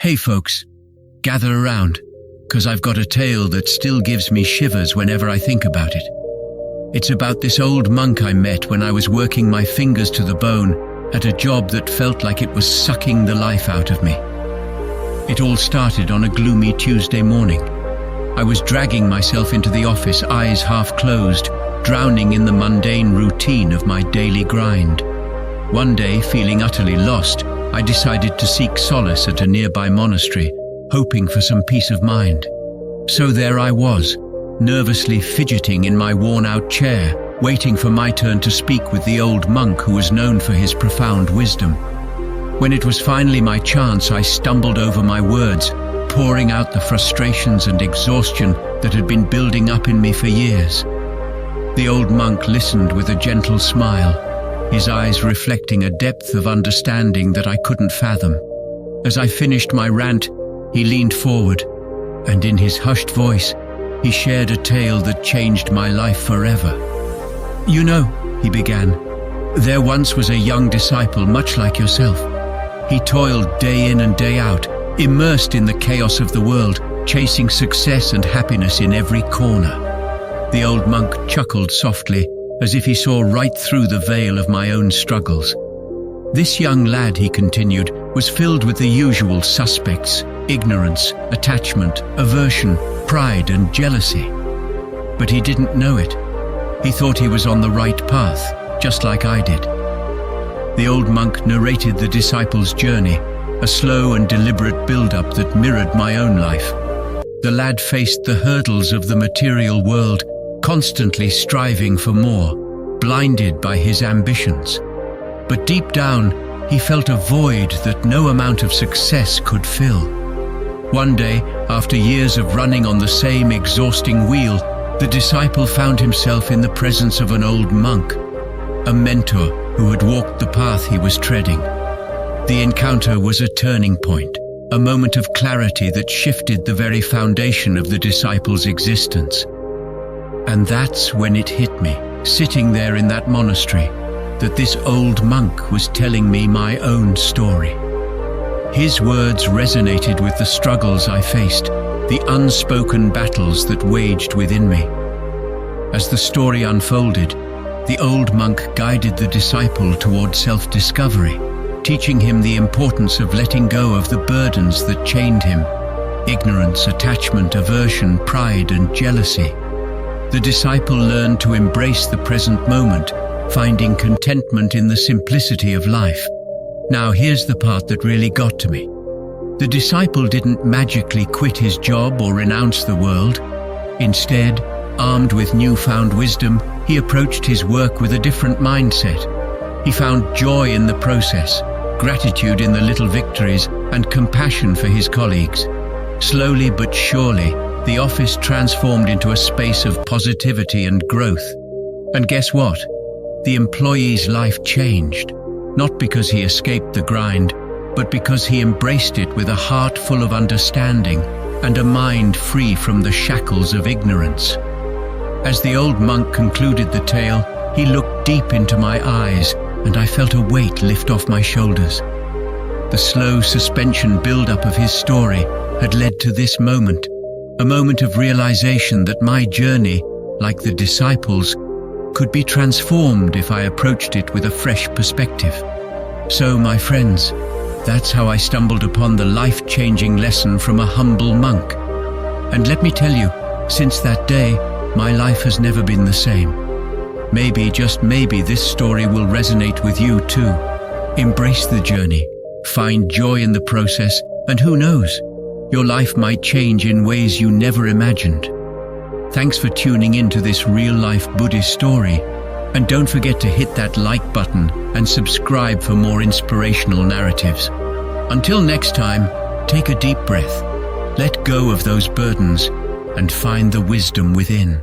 Hey folks, gather around, 'cause I've got a tale that still gives me shivers whenever I think about it. It's about this old monk I met when I was working my fingers to the bone at a job that felt like it was sucking the life out of me. It all started on a gloomy Tuesday morning. I was dragging myself into the office, eyes half closed, drowning in the mundane routine of my daily grind. One day, feeling utterly lost, I decided to seek solace at a nearby monastery, hoping for some peace of mind. So there I was, nervously fidgeting in my worn-out chair, waiting for my turn to speak with the old monk who was known for his profound wisdom. When it was finally my chance, I stumbled over my words, pouring out the frustrations and exhaustion that had been building up in me for years. The old monk listened with a gentle smile, his eyes reflecting a depth of understanding that I couldn't fathom. As I finished my rant, he leaned forward, and in his hushed voice, he shared a tale that changed my life forever. "You know," he began, "there once was a young disciple much like yourself. He toiled day in and day out, immersed in the chaos of the world, chasing success and happiness in every corner." The old monk chuckled softly, as if he saw right through the veil of my own struggles. "This young lad," he continued, "was filled with the usual suspects: ignorance, attachment, aversion, pride and jealousy. But he didn't know it. He thought he was on the right path, just like I did." The old monk narrated the disciple's journey, a slow and deliberate build-up that mirrored my own life. The lad faced the hurdles of the material world, constantly striving for more, blinded by his ambitions. But deep down, he felt a void that no amount of success could fill. One day, after years of running on the same exhausting wheel, the disciple found himself in the presence of an old monk, a mentor who had walked the path he was treading. The encounter was a turning point, a moment of clarity that shifted the very foundation of the disciple's existence. And that's when it hit me, sitting there in that monastery, that this old monk was telling me my own story. His words resonated with the struggles I faced, the unspoken battles that waged within me. As the story unfolded, the old monk guided the disciple toward self-discovery, teaching him the importance of letting go of the burdens that chained him: ignorance, attachment, aversion, pride, and jealousy. The disciple learned to embrace the present moment, finding contentment in the simplicity of life. Now here's the part that really got to me. The disciple didn't magically quit his job or renounce the world. Instead, armed with newfound wisdom, he approached his work with a different mindset. He found joy in the process, gratitude in the little victories, and compassion for his colleagues. Slowly but surely, the office transformed into a space of positivity and growth. And guess what? The employee's life changed, not because he escaped the grind, but because he embraced it with a heart full of understanding and a mind free from the shackles of ignorance. As the old monk concluded the tale, he looked deep into my eyes, and I felt a weight lift off my shoulders. The slow suspension build-up of his story had led to this moment, a moment of realization that my journey, like the disciples, could be transformed if I approached it with a fresh perspective. So, my friends, that's how I stumbled upon the life-changing lesson from a humble monk. And let me tell you, since that day, my life has never been the same. Maybe, just maybe, this story will resonate with you too. Embrace the journey, find joy in the process, and who knows, your life might change in ways you never imagined. Thanks for tuning in to this real-life Buddhist story. And don't forget to hit that like button and subscribe for more inspirational narratives. Until next time, take a deep breath, let go of those burdens, and find the wisdom within.